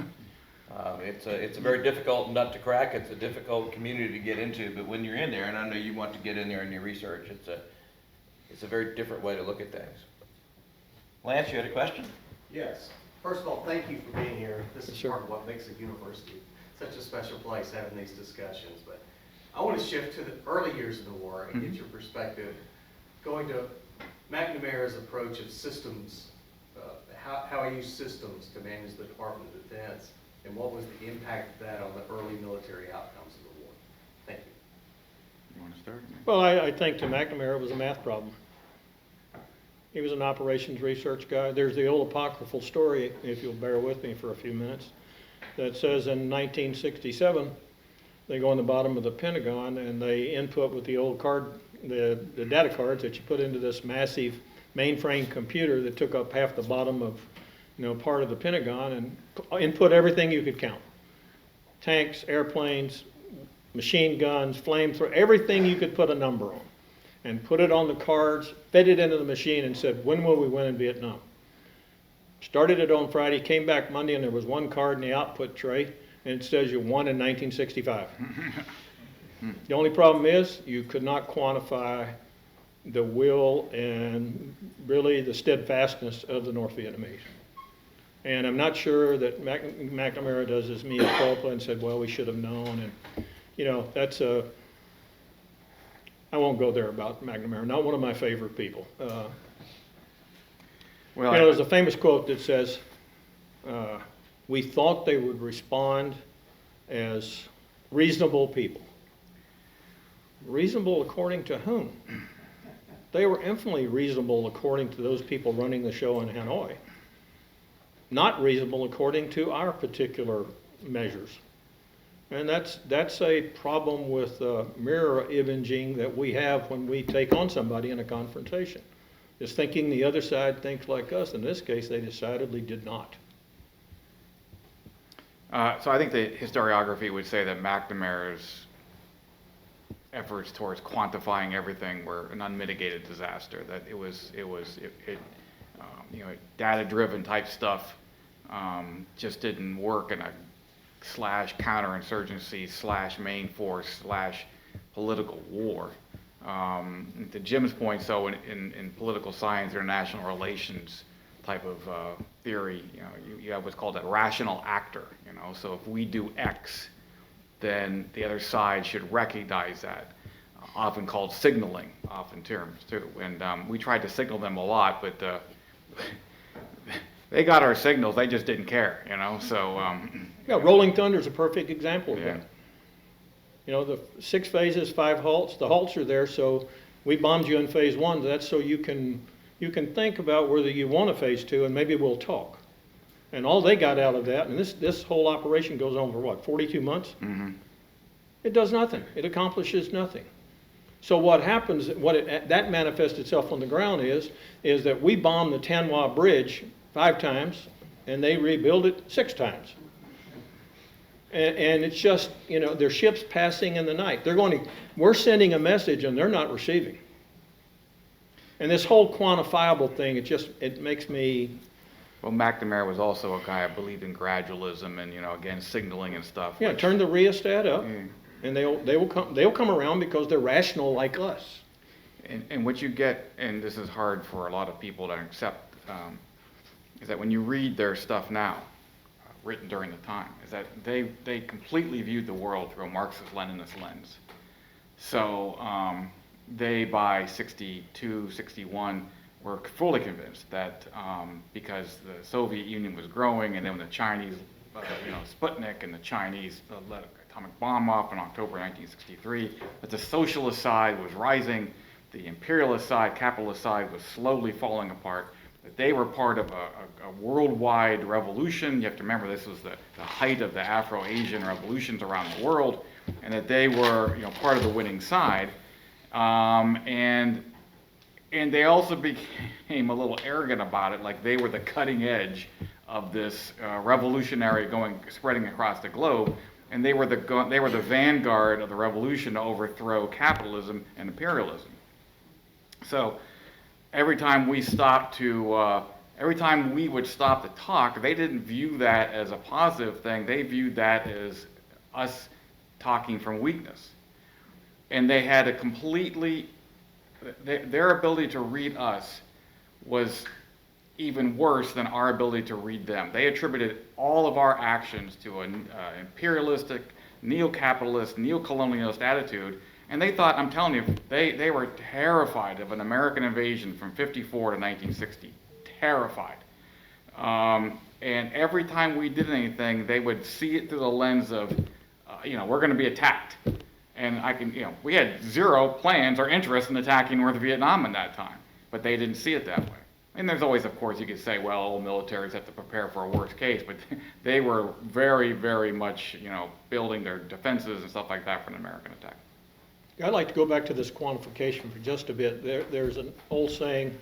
It's a very difficult nut to crack. It's a difficult community to get into, but when you're in there, and I know you want to get in there in your research, it's a very different way to look at things. Lance, you had a question? Yes. First of all, thank you for being here. This is Sure. part of what makes a university such a special place, having these discussions. But I want to shift to the early years of the war and get your perspective, going to McNamara's approach of systems, how he used systems to manage the Department of Defense, and what was the impact of that on the early military outcomes of the war. Thank you. You want to start? Well, I think to McNamara it was a math problem. He was an operations research guy. There's the old apocryphal story, if you'll bear with me for a few minutes, that says in 1967, they go on the bottom of the Pentagon and they input with the old card, the data cards that you put into this massive mainframe computer that took up half the bottom of, part of the Pentagon, and input everything you could count. Tanks, airplanes, machine guns, flamethrower, everything you could put a number on. And put it on the cards, fed it into the machine, and said, when will we win in Vietnam? Started it on Friday, came back Monday, and there was one card in the output tray, and it says you won in 1965. The only problem is you could not quantify the will and really the steadfastness of the North Vietnamese. And I'm not sure that McNamara does his mea culpa and said, well, we should have known. And, that's a... I won't go there about McNamara, not one of my favorite people. There's a famous quote that says, we thought they would respond as reasonable people. Reasonable according to whom? They were infinitely reasonable according to those people running the show in Hanoi. Not reasonable according to our particular measures. And that's a problem with mirror imaging that we have when we take on somebody in a confrontation. Is thinking the other side thinks like us. In this case, they decidedly did not. So I think the historiography would say that McNamara's efforts towards quantifying everything were an unmitigated disaster. That it was data-driven type stuff just didn't work in a / counterinsurgency / main force / political war. To Jim's point, so in political science, international relations type of theory, you have what's called a rational actor. So if we do X, then the other side should recognize that. Often called signaling, often terms too. And we tried to signal them a lot, but they got our signals. They just didn't care, you know. So Yeah, Rolling Thunder is a perfect example of yeah. that. You know, the 6 phases, 5 halts. The halts are there, so we bombed you in phase 1. That's so you can think about whether you want a phase 2, and maybe we'll talk. And all they got out of that, and this whole operation goes on for what, 42 months? Mm-hmm. It does nothing. It accomplishes nothing. So what happens, that manifests itself on the ground is that we bomb the Tanwa Bridge 5 times, and they rebuild it 6 times. And it's just, you know, their ships passing in the night. We're sending a message, and they're not receiving. And this whole quantifiable thing, it makes me. Well, McNamara was also a guy who believed in gradualism and, you know, again, signaling and stuff. Yeah, which- turn the rheostat up, Yeah. and they'll come around because they're rational like us. And what you get, and this is hard for a lot of people to accept, is that when you read their stuff now, written during the time, is that they completely viewed the world through a Marxist-Leninist lens. So they, by 62, 61, were fully convinced that because the Soviet Union was growing, and then when the Chinese, Sputnik and the Chinese let an atomic bomb off in October 1963, that the socialist side was rising, the imperialist side, capitalist side was slowly falling apart, that they were part of a worldwide revolution. You have to remember this was the height of the Afro-Asian revolutions around the world, and that they were part of the winning side. And they also became a little arrogant about it, like they were the cutting edge of this revolutionary spreading across the globe, and they were the vanguard of the revolution to overthrow capitalism and imperialism. So every time we would stop to talk, they didn't view that as a positive thing. They viewed that as us talking from weakness, and they had a completely. Their ability to read us was even worse than our ability to read them. They attributed all of our actions to an imperialistic, neo-capitalist, neo-colonialist attitude, and they thought, I'm telling you, they were terrified of an American invasion from 54 to 1960. Terrified. And every time we did anything, they would see it through the lens of, we're going to be attacked. And we had zero plans or interest in attacking North Vietnam in that time, but they didn't see it that way. And there's always, of course, you could say, well, all militaries have to prepare for a worst case, but they were very, very much, building their defenses and stuff like that for an American attack. I'd like to go back to this quantification for just a bit. There's an old saying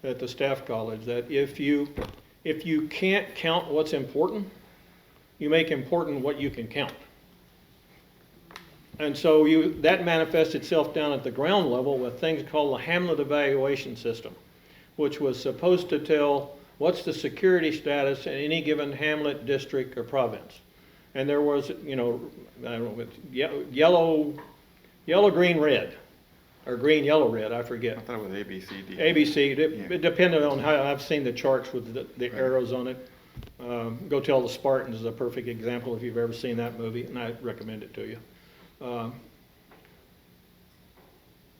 at the staff college that if you can't count what's important, you make important what you can count. And so that manifests itself down at the ground level with things called the Hamlet Evaluation System, which was supposed to tell what's the security status in any given hamlet, district, or province. And there was, yellow, green, red, or green, yellow, red, I forget. I thought it was A, B, C, D. ABC, it depended on how, I've seen the charts with the arrows on it. Go Tell the Spartans is a perfect example if you've ever seen that movie, and I recommend it to you. I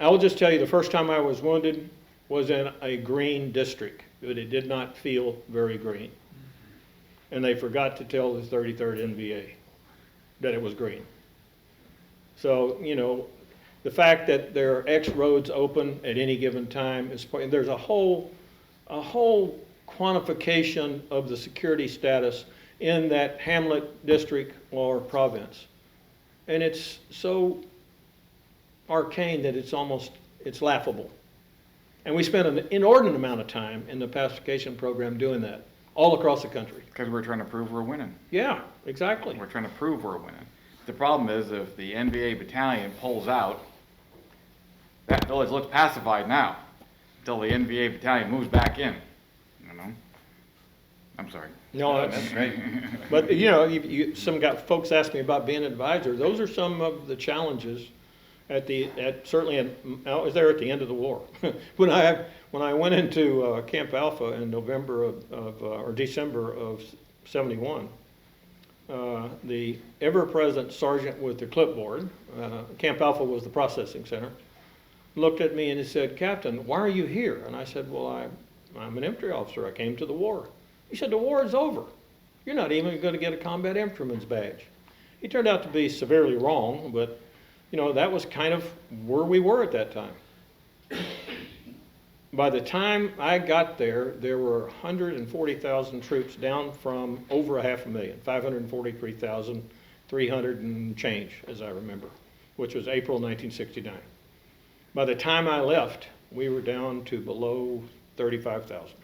will just tell you, the first time I was wounded was in a green district, but it did not feel very green. And they forgot to tell the 33rd NVA that it was green. So, the fact that there are X roads open at any given time there's a whole quantification of the security status in that hamlet, district, or province. And it's so arcane that it's laughable. And we spent an inordinate amount of time in the pacification program doing that, all across the country. Because we're trying to prove we're winning. Yeah, exactly. We're trying to prove we're winning. The problem is if the NVA battalion pulls out, that village looks pacified now until the NVA battalion moves back in, I'm sorry. No, That's great. But some folks ask me about being an advisor. Those are some of the challenges certainly I was there at the end of the war. when I went into Camp Alpha in November or December of '71, the ever-present sergeant with the clipboard, Camp Alpha was the processing center, looked at me and he said, "Captain, why are you here?" And I said, "Well, I'm an infantry officer. I came to the war." He said, "The war is over. You're not even going to get a combat infantryman's badge." He turned out to be severely wrong, but you know, that was kind of where we were at that time. By the time I got there, there were 140,000 troops, down from over 500,000, 543,300 and change, as I remember, which was April 1969. By the time I left, we were down to below 35,000.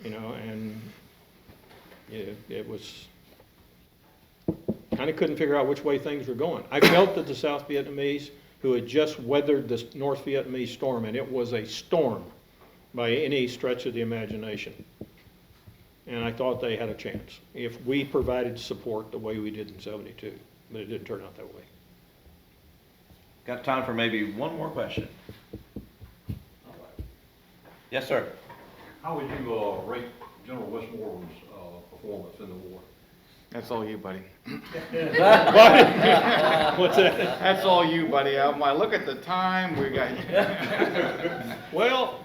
You know, and it was, kind of couldn't figure out which way things were going. I felt that the South Vietnamese, who had just weathered the North Vietnamese storm, and it was a storm by any stretch of the imagination. And I thought they had a chance if we provided support the way we did in '72, but it didn't turn out that way. Got time for maybe one more question. Yes, sir. How would you rate General Westmoreland's performance in the war? That's all you, buddy. What's that? That's all you, buddy. I look at the time, we got. Well,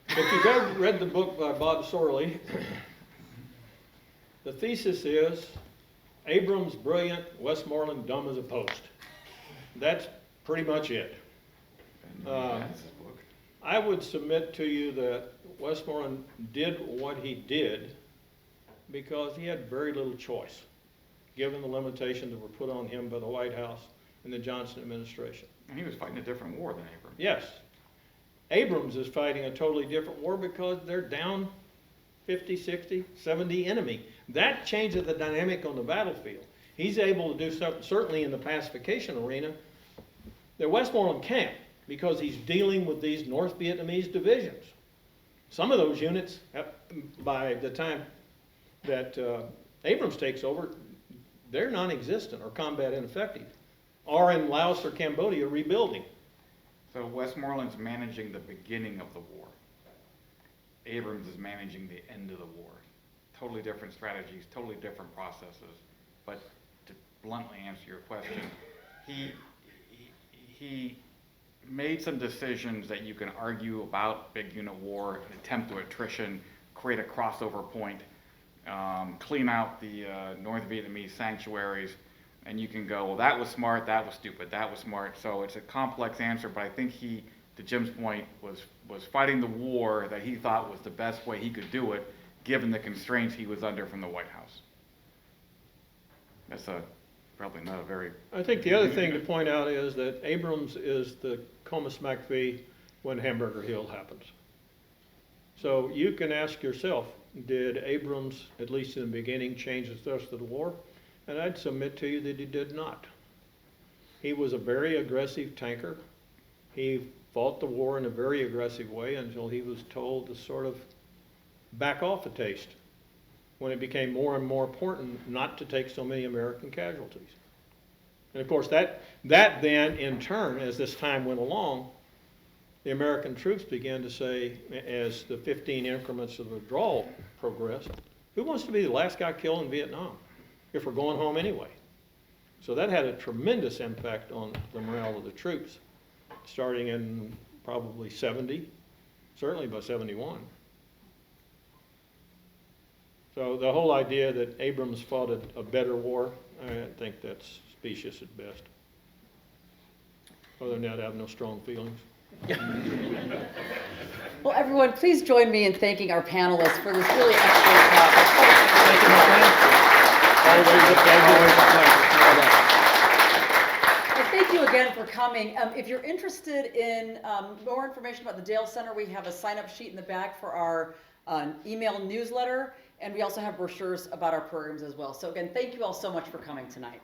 if you've ever read the book by Bob Sorley, the thesis is Abrams brilliant, Westmoreland dumb as a post. That's pretty much it. I would submit to you that Westmoreland did what he did because he had very little choice, given the limitations that were put on him by the White House and the Johnson administration. And he was fighting a different war than Abrams. Yes. Abrams is fighting a totally different war because they're down 50, 60, 70 enemy. That changes the dynamic on the battlefield. He's able to do something, certainly in the pacification arena, that Westmoreland can't, because he's dealing with these North Vietnamese divisions. Some of those units, by the time that Abrams takes over, they're non-existent or combat ineffective, or in Laos or Cambodia rebuilding. So Westmoreland's managing the beginning of the war. Abrams is managing the end of the war. Totally different strategies, totally different processes. But to bluntly answer your question, he made some decisions that you can argue about: big unit war, an attempt to attrition, create a crossover point, clean out the North Vietnamese sanctuaries, and you can go, well, that was smart, that was stupid, that was smart. So it's a complex answer, but I think he, to Jim's point, was fighting the war that he thought was the best way he could do it, given the constraints he was under from the White House. That's probably not a very... I think the other thing to point out is that Abrams is the Comus McPhee when Hamburger Hill happens. So you can ask yourself, did Abrams, at least in the beginning, change the thrust of the war? And I'd submit to you that he did not. He was a very aggressive tanker. He fought the war in a very aggressive way until he was told to sort of back off a taste, when it became more and more important not to take so many American casualties. And of course that then in turn, as this time went along, the American troops began to say, as the 15 increments of withdrawal progressed, who wants to be the last guy killed in Vietnam if we're going home anyway? So that had a tremendous impact on the morale of the troops, starting in probably 70, certainly by 71. So the whole idea that Abrams fought a better war, I think that's specious at best. Other than that, I have no strong feelings. Well, everyone, please join me in thanking our panelists for this really excellent talk. Thank you, my friend. Always a pleasure. And thank you again for coming. If you're interested in more information about the Dale Center, we have a sign-up sheet in the back for our email newsletter, and we also have brochures about our programs as well. So again, thank you all so much for coming tonight.